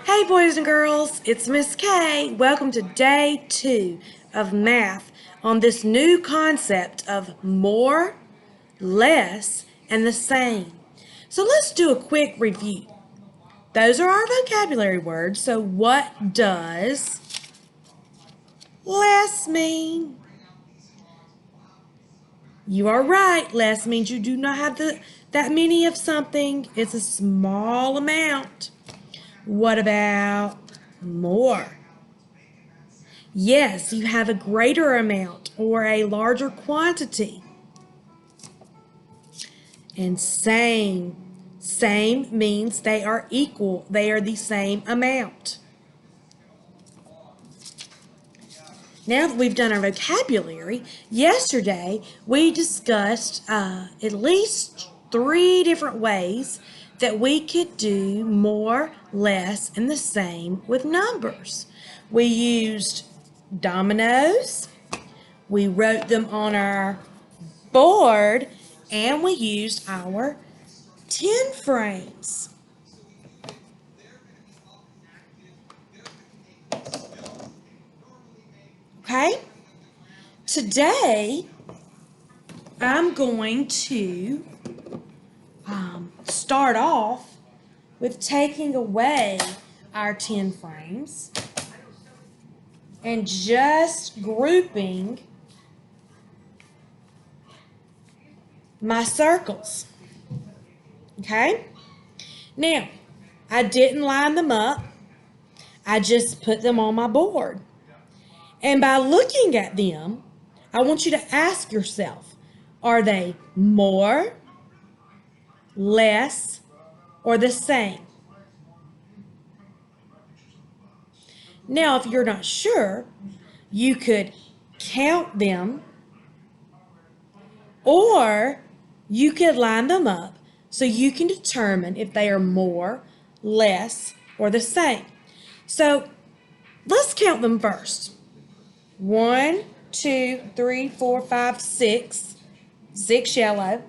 Hey boys and girls, it's Miss K. Welcome to day 2 of math on this new concept of more, less, and the same. So let's do a quick review. Those are our vocabulary words. So what does less mean? You are right. Less means you do not have that many of something. It's a small amount. What about more? Yes, you have a greater amount or a larger quantity. And same. Same means they are equal. They are the same amount. Now that we've done our vocabulary, yesterday we discussed at least 3 different ways that we could do more, less, and the same with numbers. We used dominoes, we wrote them on our board, and we used our 10 frames. Okay? Today, I'm going to start off with taking away our 10 frames and just grouping my circles. Okay? Now, I didn't line them up. I just put them on my board. And by looking at them, I want you to ask yourself, are they more, less, or the same? Now, if you're not sure, you could count them, or you could line them up so you can determine if they are more, less, or the same. So let's count them first. 1, 2, 3, 4, 5, 6. 6 yellow.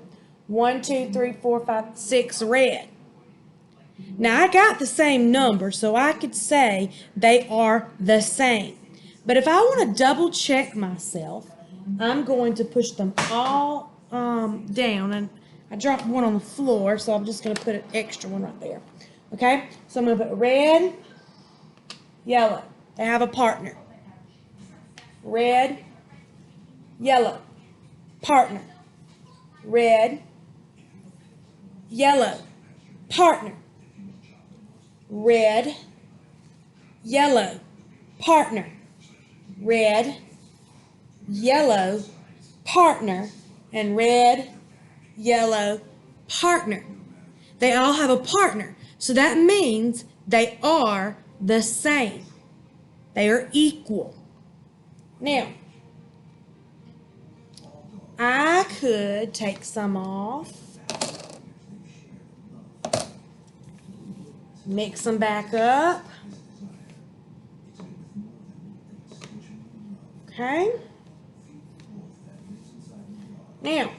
1, 2, 3, 4, 5, 6 red. Now I got the same number, so I could say they are the same. But if I want to double check myself, I'm going to push them all down. And I dropped one on the floor, so I'm just going to put an extra one right there. Okay? So I'm going to put red, yellow. They have a partner. Red, yellow, partner. Red, yellow, partner. Red, yellow, partner. Red, yellow, partner, and red, yellow, partner. They all have a partner, so that means they are the same. They are equal. Now, I could take some off, mix them back up. Okay? Now,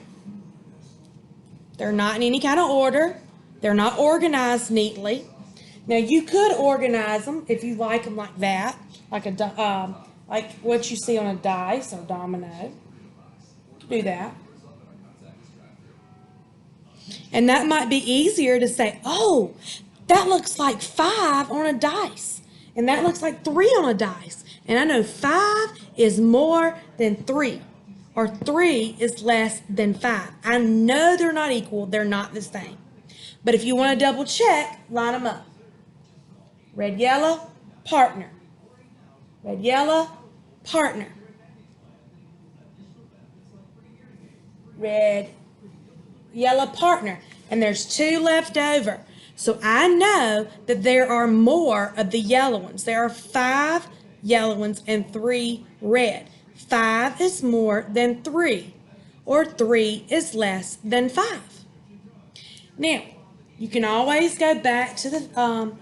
they're not in any kind of order. They're not organized neatly. Now, you could organize them if you like them like that, like what you see on a dice or domino. Do that. And that might be easier to say, oh, that looks like 5 on a dice. And that looks like 3 on a dice. And I know 5 is more than 3. Or 3 is less than 5. I know they're not equal. They're not the same. But if you want to double check, line them up. Red, yellow, partner. Red, yellow, partner. Red, yellow, partner. And there's 2 left over. So I know that there are more of the yellow ones. There are 5 yellow ones and 3 red. 5 is more than 3, or 3 is less than 5. Now, you can always go back to the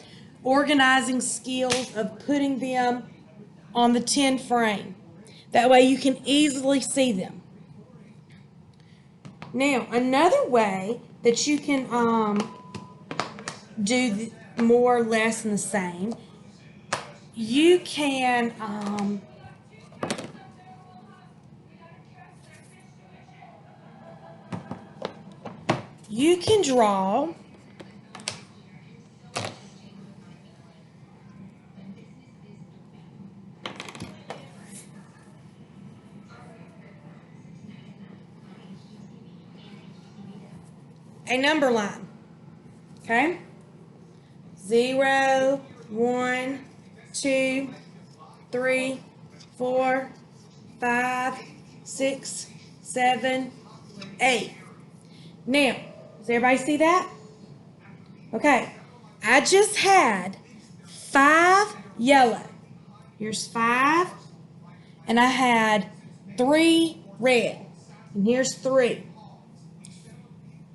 organizing skills of putting them on the 10 frame. That way you can easily see them. Now, another way that you can do more, less, and the same you can draw a number line. Okay? 0, 1, 2, 3, 4, 5, 6, 7, 8. Now, does everybody see that? Okay. I just had 5 yellow. Here's 5. And I had 3 red. And here's 3.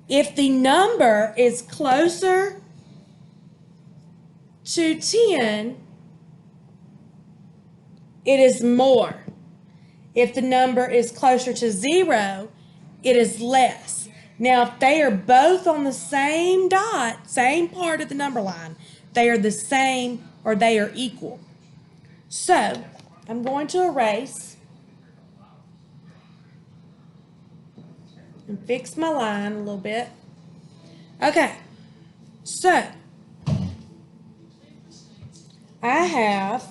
If the number is closer to 10, it is more. If the number is closer to 0, it is less. Now, if they are both on the same dot, same part of the number line, they are the same or they are equal. So, I'm going to erase and fix my line a little bit. Okay, so I have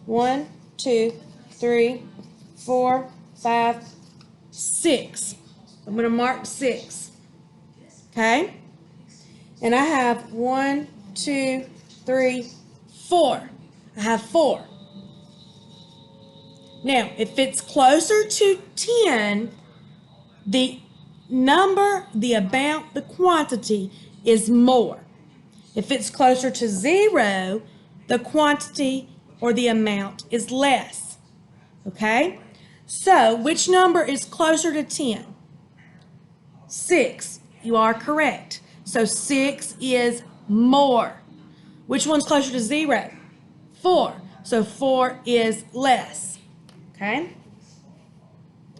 1, 2, 3, 4, 5, 6. I'm going to mark 6. Okay? And I have 1, 2, 3, 4. I have 4. Now, if it's closer to 10, the number, the amount, the quantity is more. If it's closer to 0, the quantity or the amount is less. Okay? So, which number is closer to 10? 6. You are correct. So, 6 is more. Which one's closer to 0? 4. So, 4 is less. Okay?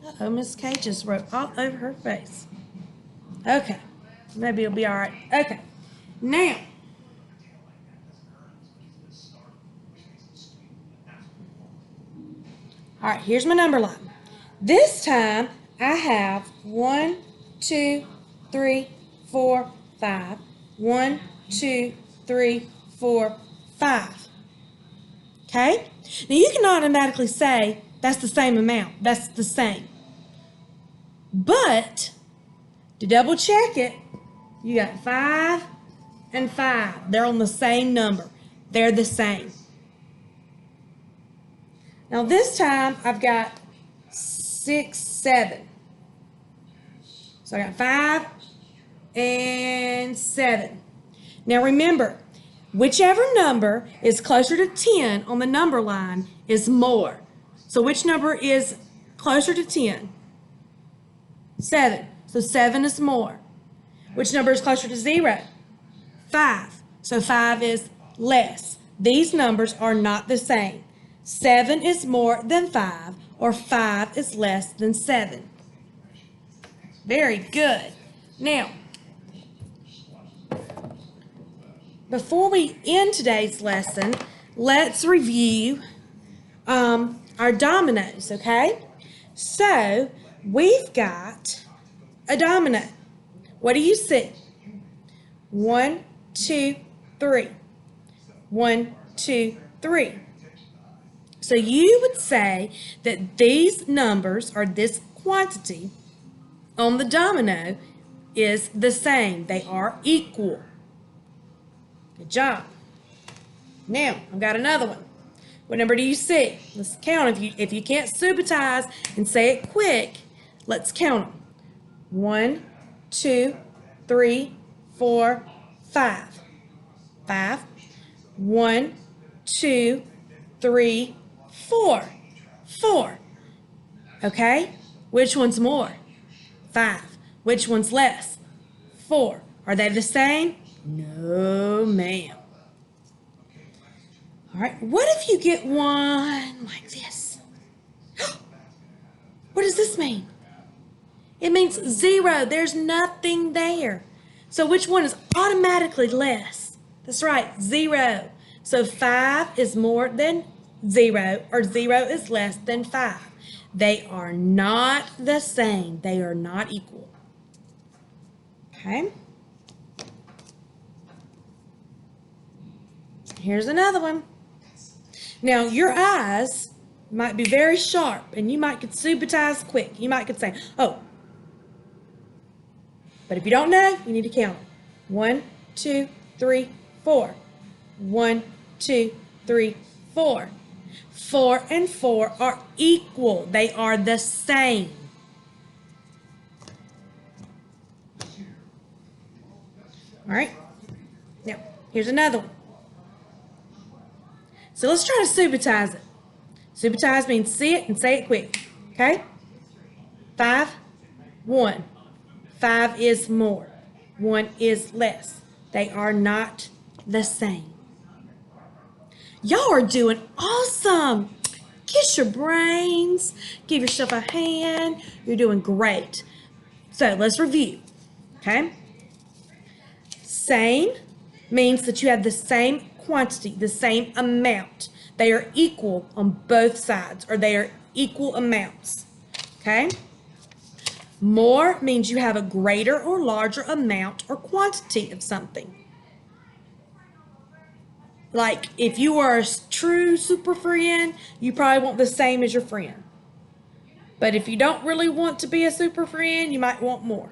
Uh-oh, Miss K just wrote all over her face. Okay. Maybe it'll be all right. Okay. Now, all right, here's my number line. This time, I have 1, 2, 3, 4, 5. 1, 2, 3, 4, 5. Okay? Now, you can automatically say that's the same amount. That's the same. But, to double check it, you got 5 and 5. They're on the same number. They're the same. Now this time I've got 6, 7. So I got 5 and 7. Now remember, whichever number is closer to 10 on the number line is more. So which number is closer to 10? 7. So 7 is more. Which number is closer to 0? 5. So 5 is less. These numbers are not the same. 7 is more than 5, or 5 is less than 7. Very good. Now, before we end today's lesson, let's review our dominoes, okay? So, we've got a domino. What do you see? 1, 2, 3. 1, 2, 3. So you would say that these numbers, or this quantity on the domino, is the same. They are equal. Good job. Now, I've got another one. What number do you see? Let's count. If you can't subitize and say it quick, let's count them. 1, 2, 3, 4, 5. 5. 1, 2, 3, 4. 4. Okay? Which one's more? 5. Which one's less? 4. Are they the same? No, ma'am. All right, what if you get one like this? What does this mean? It means 0. There's nothing there. So which one is automatically less? That's right, 0. So 5 is more than 0, or 0 is less than 5. They are not the same. They are not equal. Okay? Here's another one. Now, your eyes might be very sharp, and you might get subitized quick. You might could say, oh. But if you don't know, you need to count them. 1, 2, 3, 4. 1, 2, 3, 4. 4 and 4 are equal. They are the same. All right. Now, here's another one. So let's try to subitize it. Subitize means see it and say it quick. Okay? 5, 1. 5 is more. 1 is less. They are not the same. Y'all are doing awesome. Kiss your brains. Give yourself a hand. You're doing great. So let's review. Okay? Same means that you have the same quantity, the same amount. They are equal on both sides, or they are equal amounts. Okay? More means you have a greater or larger amount or quantity of something. Like if you are a true super friend, you probably want the same as your friend. But if you don't really want to be a super friend, you might want more.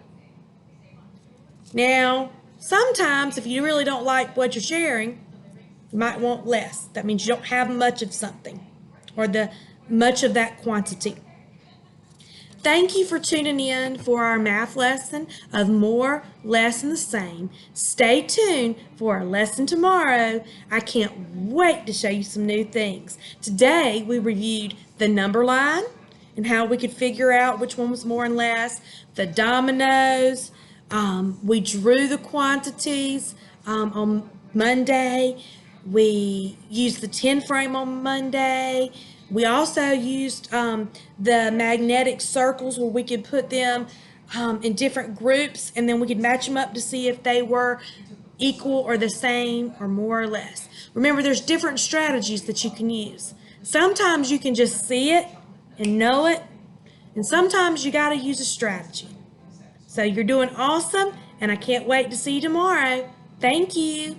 Now, sometimes if you really don't like what you're sharing, you might want less. That means you don't have much of something, or much of that quantity. Thank you for tuning in for our math lesson of more, less, and the same. Stay tuned for our lesson tomorrow. I can't wait to show you some new things. Today we reviewed the number line and how we could figure out which one was more and less, the dominoes. We drew the quantities on Monday. We used the 10 frame on Monday. We also used the magnetic circles where we could put them in different groups, and then we could match them up to see if they were equal or the same or more or less. Remember, there's different strategies that you can use. Sometimes you can just see it and know it, and sometimes you got to use a strategy. So you're doing awesome, and I can't wait to see you tomorrow. Thank you.